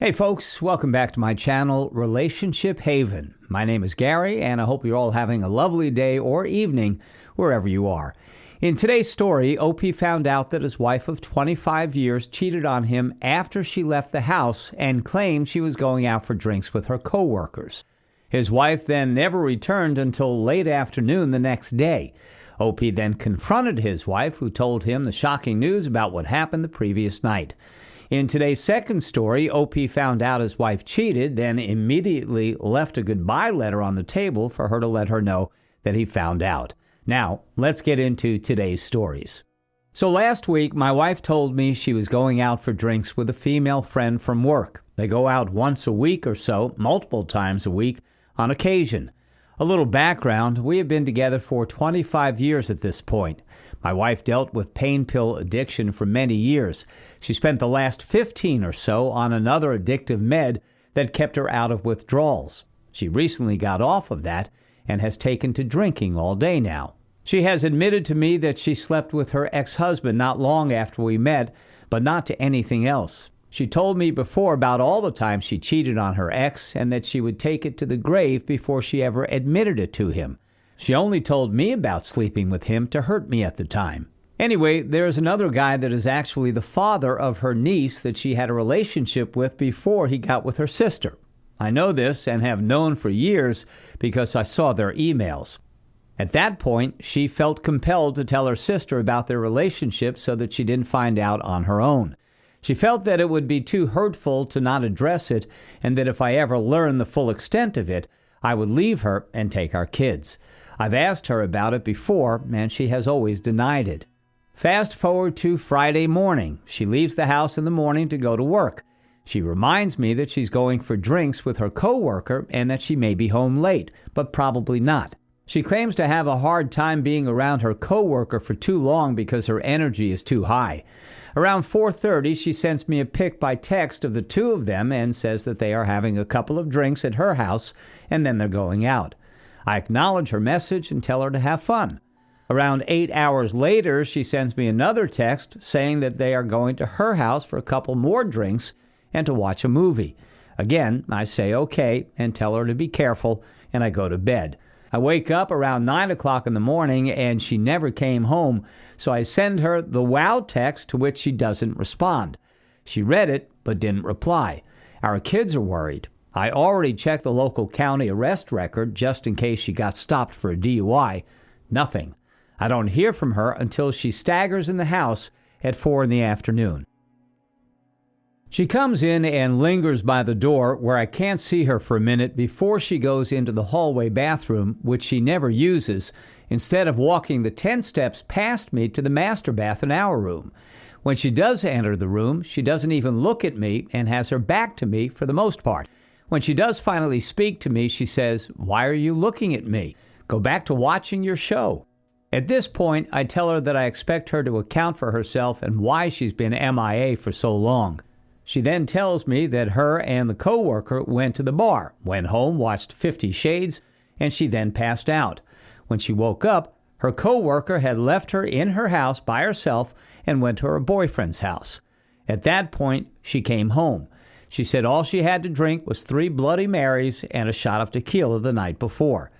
Hey folks, welcome back to my channel, Relationship Haven. My name is Gary, and I hope you're all having a lovely day or evening wherever you are. In today's story, OP found out that his wife of 25 years cheated on him after she left the house and claimed she was going out for drinks with her coworkers. His wife then never returned until late afternoon the next day. OP then confronted his wife, who told him the shocking news about what happened the previous night. In today's second story, OP found out his wife cheated, then immediately left a goodbye letter on the table for her to let her know that he found out. Now, let's get into today's stories. So last week, my wife told me she was going out for drinks with a female friend from work. They go out once a week or so, multiple times a week, on occasion. A little background, we have been together for 25 years at this point. My wife dealt with pain pill addiction for many years. She spent the last 15 or so on another addictive med that kept her out of withdrawals. She recently got off of that and has taken to drinking all day now. She has admitted to me that she slept with her ex-husband not long after we met, but not to anything else. She told me before about all the times she cheated on her ex and that she would take it to the grave before she ever admitted it to him. She only told me about sleeping with him to hurt me at the time. Anyway, there's another guy that is actually the father of her niece that she had a relationship with before he got with her sister. I know this and have known for years because I saw their emails. At that point, she felt compelled to tell her sister about their relationship so that she didn't find out on her own. She felt that it would be too hurtful to not address it, and that if I ever learned the full extent of it, I would leave her and take our kids. I've asked her about it before, and she has always denied it. Fast forward to Friday morning. She leaves the house in the morning to go to work. She reminds me that she's going for drinks with her coworker and that she may be home late, but probably not. She claims to have a hard time being around her coworker for too long because her energy is too high. Around 4:30, she sends me a pic by text of the two of them and says that they are having a couple of drinks at her house and then they're going out. I acknowledge her message and tell her to have fun. Around 8 hours later, she sends me another text saying that they are going to her house for a couple more drinks and to watch a movie. Again, I say okay and tell her to be careful, and I go to bed. I wake up around 9 o'clock in the morning and she never came home, so I send her the wow text to which she doesn't respond. She read it but didn't reply. Our kids are worried. I already checked the local county arrest record just in case she got stopped for a DUI. Nothing. I don't hear from her until she staggers in the house at 4 in the afternoon. She comes in and lingers by the door where I can't see her for a minute before she goes into the hallway bathroom, which she never uses, instead of walking the 10 steps past me to the master bath in our room. When she does enter the room, she doesn't even look at me and has her back to me for the most part. When she does finally speak to me, she says, "Why are you looking at me? Go back to watching your show." At this point, I tell her that I expect her to account for herself and why she's been MIA for so long. She then tells me that her and the coworker went to the bar, went home, watched 50 Shades, and she then passed out. When she woke up, her coworker had left her in her house by herself and went to her boyfriend's house. At that point, she came home. She said all she had to drink was 3 Bloody Marys and a shot of tequila the night before.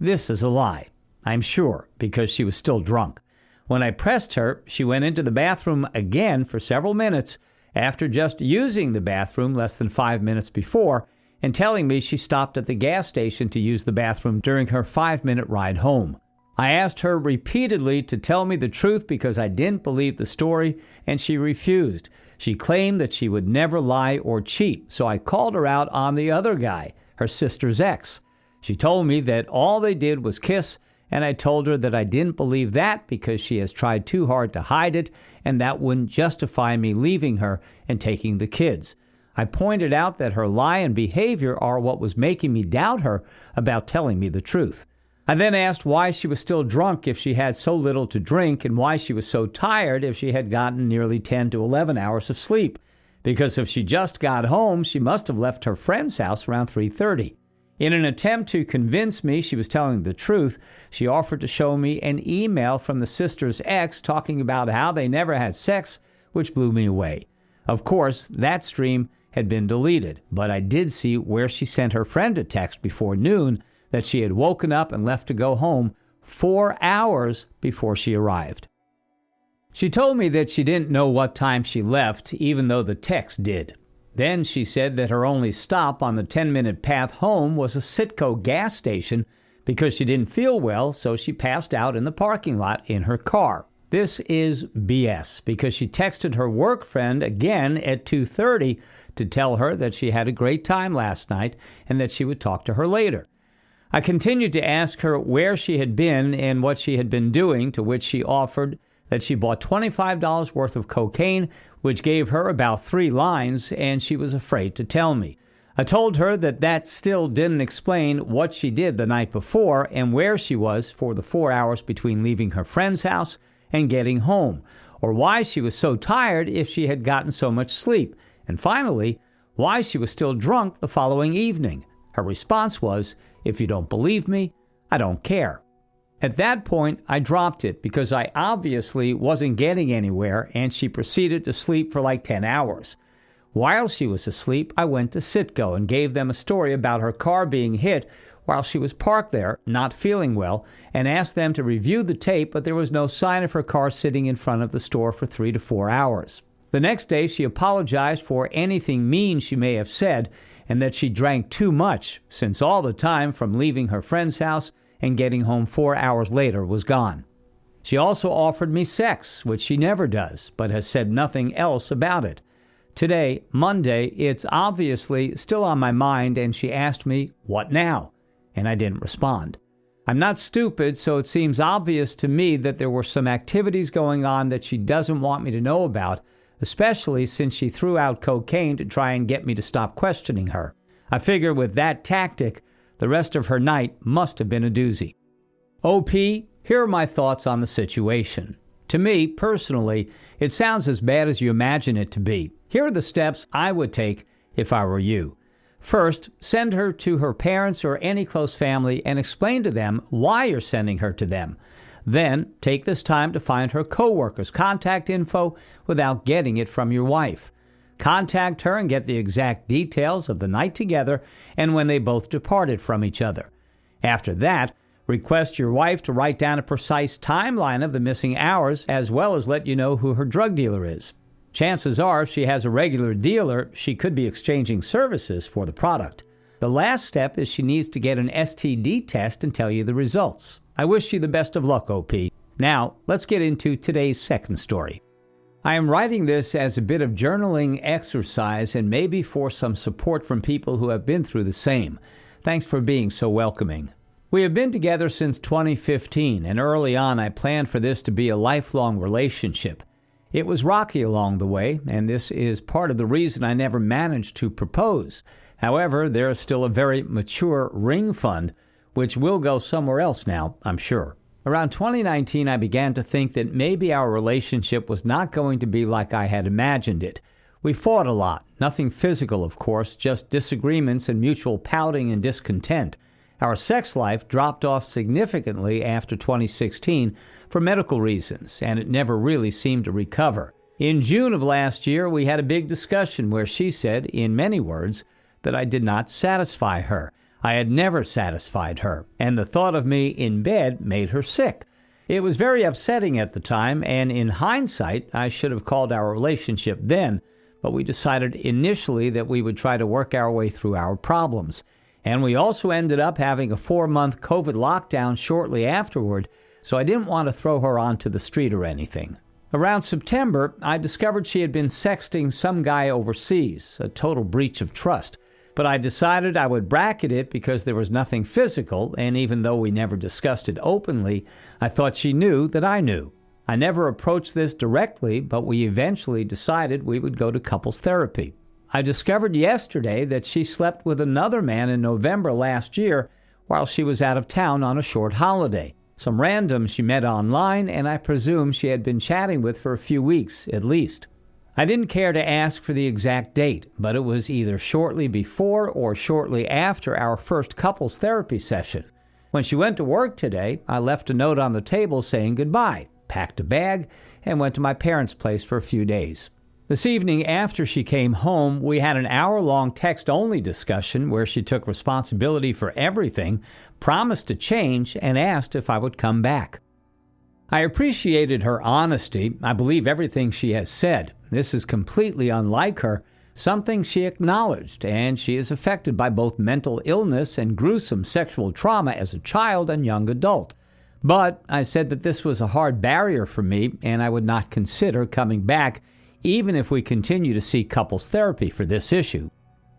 This is a lie, I'm sure, because she was still drunk. When I pressed her, she went into the bathroom again for several minutes after just using the bathroom less than 5 minutes before and telling me she stopped at the gas station to use the bathroom during her 5-minute ride home. I asked her repeatedly to tell me the truth because I didn't believe the story, and she refused. She claimed that she would never lie or cheat, so I called her out on the other guy, her sister's ex. She told me that all they did was kiss, and I told her that I didn't believe that because she has tried too hard to hide it, and that wouldn't justify me leaving her and taking the kids. I pointed out that her lie and behavior are what was making me doubt her about telling me the truth. I then asked why she was still drunk if she had so little to drink and why she was so tired if she had gotten nearly 10 to 11 hours of sleep. Because if she just got home, she must have left her friend's house around 3:30. In an attempt to convince me she was telling the truth, she offered to show me an email from the sister's ex talking about how they never had sex, which blew me away. Of course, that stream had been deleted, but I did see where she sent her friend a text before noon that she had woken up and left to go home 4 hours before she arrived. She told me that she didn't know what time she left, even though the text did. Then she said that her only stop on the 10-minute path home was a Citgo gas station because she didn't feel well, so she passed out in the parking lot in her car. This is BS because she texted her work friend again at 2:30 to tell her that she had a great time last night and that she would talk to her later. I continued to ask her where she had been and what she had been doing, to which she offered that she bought $25 worth of cocaine, which gave her about 3 lines, and she was afraid to tell me. I told her that that still didn't explain what she did the night before and where she was for the 4 hours between leaving her friend's house and getting home, or why she was so tired if she had gotten so much sleep, and finally, why she was still drunk the following evening. Her response was, "If you don't believe me, I don't care." At that point, I dropped it because I obviously wasn't getting anywhere, and she proceeded to sleep for like 10 hours. While she was asleep, I went to Citgo and gave them a story about her car being hit while she was parked there, not feeling well, and asked them to review the tape, but there was no sign of her car sitting in front of the store for 3 to 4 hours. The next day, she apologized for anything mean she may have said and that she drank too much, since all the time from leaving her friend's house and getting home 4 hours later was gone. She also offered me sex, which she never does, but has said nothing else about it. Today, Monday, it's obviously still on my mind, and she asked me, "What now?" And I didn't respond. I'm not stupid, so it seems obvious to me that there were some activities going on that she doesn't want me to know about, especially since she threw out cocaine to try and get me to stop questioning her. I figure with that tactic, the rest of her night must have been a doozy. OP, here are my thoughts on the situation. To me, personally, it sounds as bad as you imagine it to be. Here are the steps I would take if I were you. First, send her to her parents or any close family and explain to them why you're sending her to them. Then, take this time to find her coworkers' contact info without getting it from your wife. Contact her and get the exact details of the night together and when they both departed from each other. After that, request your wife to write down a precise timeline of the missing hours, as well as let you know who her drug dealer is. Chances are, if she has a regular dealer, she could be exchanging services for the product. The last step is she needs to get an STD test and tell you the results. I wish you the best of luck, OP. Now, let's get into today's second story. I am writing this as a bit of journaling exercise and maybe for some support from people who have been through the same. Thanks for being so welcoming. We have been together since 2015, and early on I planned for this to be a lifelong relationship. It was rocky along the way, and this is part of the reason I never managed to propose. However, there is still a very mature ring fund, which will go somewhere else now, I'm sure. Around 2019, I began to think that maybe our relationship was not going to be like I had imagined it. We fought a lot, nothing physical, of course, just disagreements and mutual pouting and discontent. Our sex life dropped off significantly after 2016 for medical reasons, and it never really seemed to recover. In June of last year, we had a big discussion where she said, in many words, that I did not satisfy her. I had never satisfied her, and the thought of me in bed made her sick. It was very upsetting at the time, and in hindsight, I should have called our relationship then, but we decided initially that we would try to work our way through our problems. And we also ended up having a 4-month COVID lockdown shortly afterward, so I didn't want to throw her onto the street or anything. Around September, I discovered she had been sexting some guy overseas, a total breach of trust. But I decided I would bracket it because there was nothing physical, and even though we never discussed it openly, I thought she knew that I knew. I never approached this directly, but we eventually decided we would go to couples therapy. I discovered yesterday that she slept with another man in November last year while she was out of town on a short holiday. Some random she met online, and I presume she had been chatting with for a few weeks at least. I didn't care to ask for the exact date, but it was either shortly before or shortly after our first couples therapy session. When she went to work today, I left a note on the table saying goodbye, packed a bag, and went to my parents' place for a few days. This evening after she came home, we had an hour-long text-only discussion where she took responsibility for everything, promised to change, and asked if I would come back. I appreciated her honesty. I believe everything she has said. This is completely unlike her, something she acknowledged, and she is affected by both mental illness and gruesome sexual trauma as a child and young adult. But I said that this was a hard barrier for me, and I would not consider coming back even if we continue to seek couples therapy for this issue.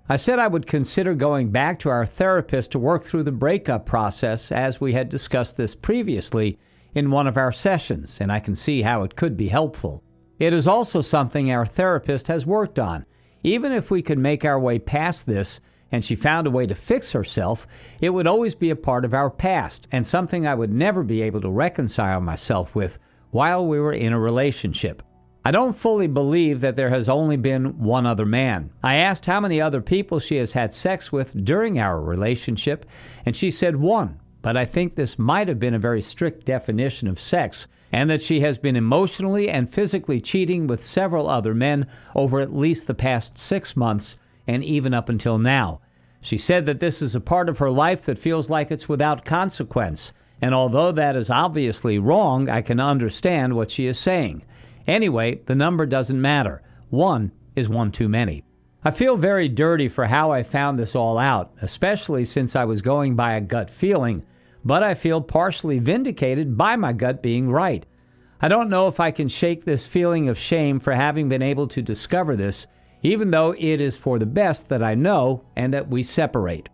I said I would consider going back to our therapist to work through the breakup process as we had discussed this previously in one of our sessions, and I can see how it could be helpful. It is also something our therapist has worked on. Even if we could make our way past this and she found a way to fix herself, it would always be a part of our past and something I would never be able to reconcile myself with while we were in a relationship. I don't fully believe that there has only been one other man. I asked how many other people she has had sex with during our relationship, and she said one, but I think this might have been a very strict definition of sex, and that she has been emotionally and physically cheating with several other men over at least the past 6 months, and even up until now. She said that this is a part of her life that feels like it's without consequence, and although that is obviously wrong, I can understand what she is saying. Anyway, the number doesn't matter. One is one too many. I feel very dirty for how I found this all out, especially since I was going by a gut feeling, but I feel partially vindicated by my gut being right. I don't know if I can shake this feeling of shame for having been able to discover this, even though it is for the best that I know and that we separate.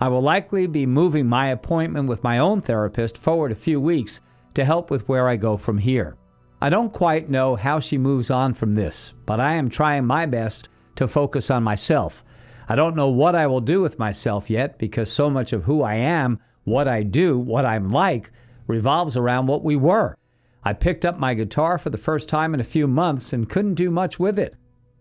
I will likely be moving my appointment with my own therapist forward a few weeks to help with where I go from here. I don't quite know how she moves on from this, but I am trying my best to focus on myself. I don't know what I will do with myself yet because so much of who I am, what I do, what I'm like, revolves around what we were. I picked up my guitar for the first time in a few months and couldn't do much with it.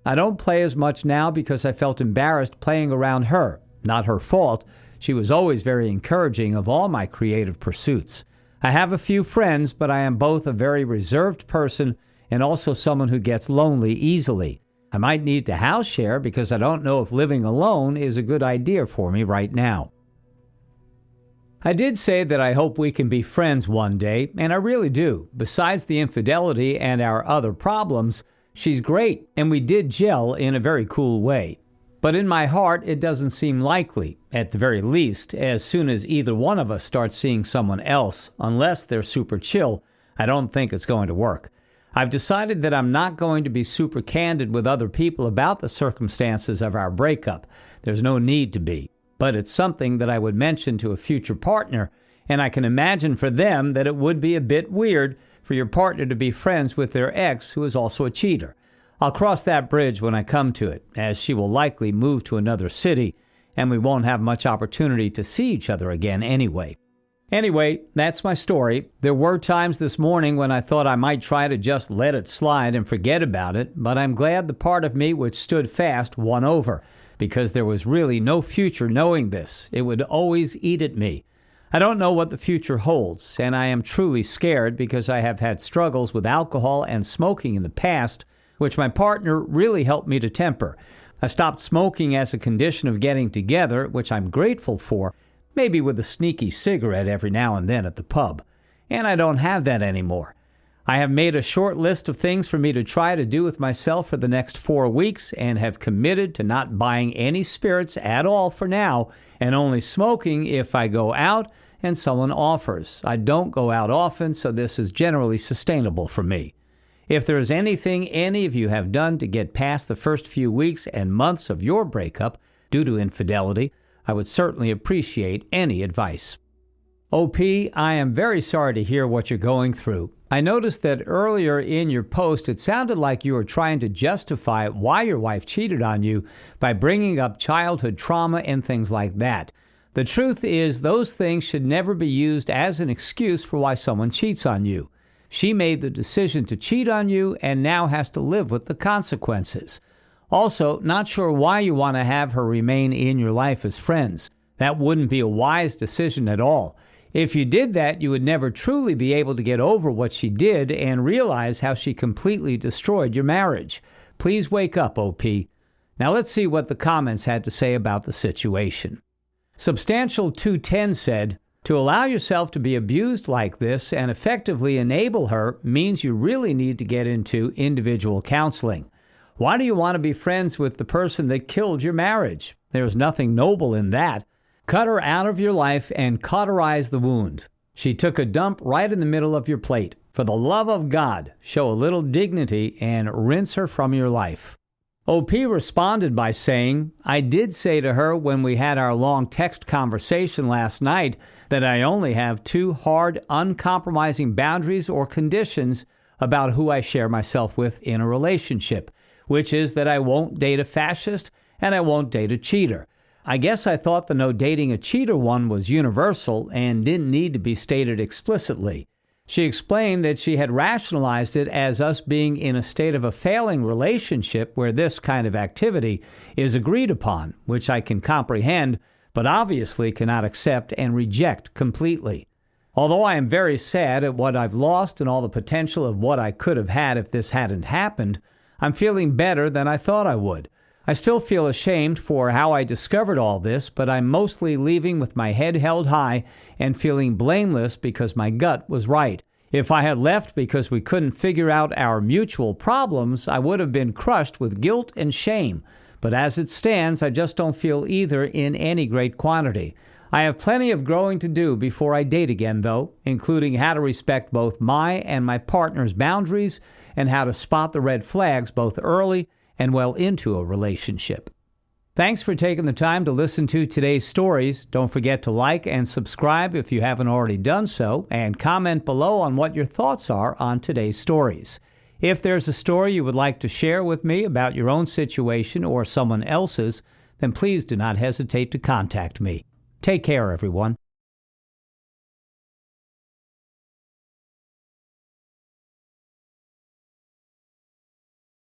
I don't play as much now because I felt embarrassed playing around her. Not her fault. She was always very encouraging of all my creative pursuits. I have a few friends, but I am both a very reserved person and also someone who gets lonely easily. I might need to house share because I don't know if living alone is a good idea for me right now. I did say that I hope we can be friends one day, and I really do. Besides the infidelity and our other problems, she's great, and we did gel in a very cool way. But in my heart, it doesn't seem likely, at the very least, as soon as either one of us starts seeing someone else, unless they're super chill, I don't think it's going to work. I've decided that I'm not going to be super candid with other people about the circumstances of our breakup. There's no need to be. But it's something that I would mention to a future partner, and I can imagine for them that it would be a bit weird for your partner to be friends with their ex who is also a cheater. I'll cross that bridge when I come to it, as she will likely move to another city, and we won't have much opportunity to see each other again anyway. Anyway, that's my story. There were times this morning when I thought I might try to just let it slide and forget about it, but I'm glad the part of me which stood fast won over, because there was really no future knowing this. It would always eat at me. I don't know what the future holds, and I am truly scared because I have had struggles with alcohol and smoking in the past, which my partner really helped me to temper. I stopped smoking as a condition of getting together, which I'm grateful for, maybe with a sneaky cigarette every now and then at the pub. And I don't have that anymore. I have made a short list of things for me to try to do with myself for the next 4 weeks and have committed to not buying any spirits at all for now and only smoking if I go out and someone offers. I don't go out often, so this is generally sustainable for me. If there is anything any of you have done to get past the first few weeks and months of your breakup due to infidelity, I would certainly appreciate any advice. OP, I am very sorry to hear what you're going through. I noticed that earlier in your post, it sounded like you were trying to justify why your wife cheated on you by bringing up childhood trauma and things like that. The truth is, those things should never be used as an excuse for why someone cheats on you. She made the decision to cheat on you and now has to live with the consequences. Also, not sure why you want to have her remain in your life as friends. That wouldn't be a wise decision at all. If you did that, you would never truly be able to get over what she did and realize how she completely destroyed your marriage. Please wake up, OP. Now let's see what the comments had to say about the situation. Substantial 210 said, to allow yourself to be abused like this and effectively enable her means you really need to get into individual counseling. Why do you want to be friends with the person that killed your marriage? There's nothing noble in that. Cut her out of your life and cauterize the wound. She took a dump right in the middle of your plate. For the love of God, show a little dignity and rinse her from your life. OP responded by saying, I did say to her when we had our long text conversation last night that I only have 2 hard, uncompromising boundaries or conditions about who I share myself with in a relationship, which is that I won't date a fascist and I won't date a cheater. I guess I thought the no dating a cheater one was universal and didn't need to be stated explicitly. She explained that she had rationalized it as us being in a state of a failing relationship where this kind of activity is agreed upon, which I can comprehend, but obviously cannot accept and reject completely. Although I am very sad at what I've lost and all the potential of what I could have had if this hadn't happened, I'm feeling better than I thought I would. I still feel ashamed for how I discovered all this, but I'm mostly leaving with my head held high and feeling blameless because my gut was right. If I had left because we couldn't figure out our mutual problems, I would have been crushed with guilt and shame. But as it stands, I just don't feel either in any great quantity. I have plenty of growing to do before I date again, though, including how to respect both my and my partner's boundaries and how to spot the red flags both early and well into a relationship. Thanks for taking the time to listen to today's stories. Don't forget to like and subscribe if you haven't already done so, and comment below on what your thoughts are on today's stories. If there's a story you would like to share with me about your own situation or someone else's, then please do not hesitate to contact me. Take care, everyone.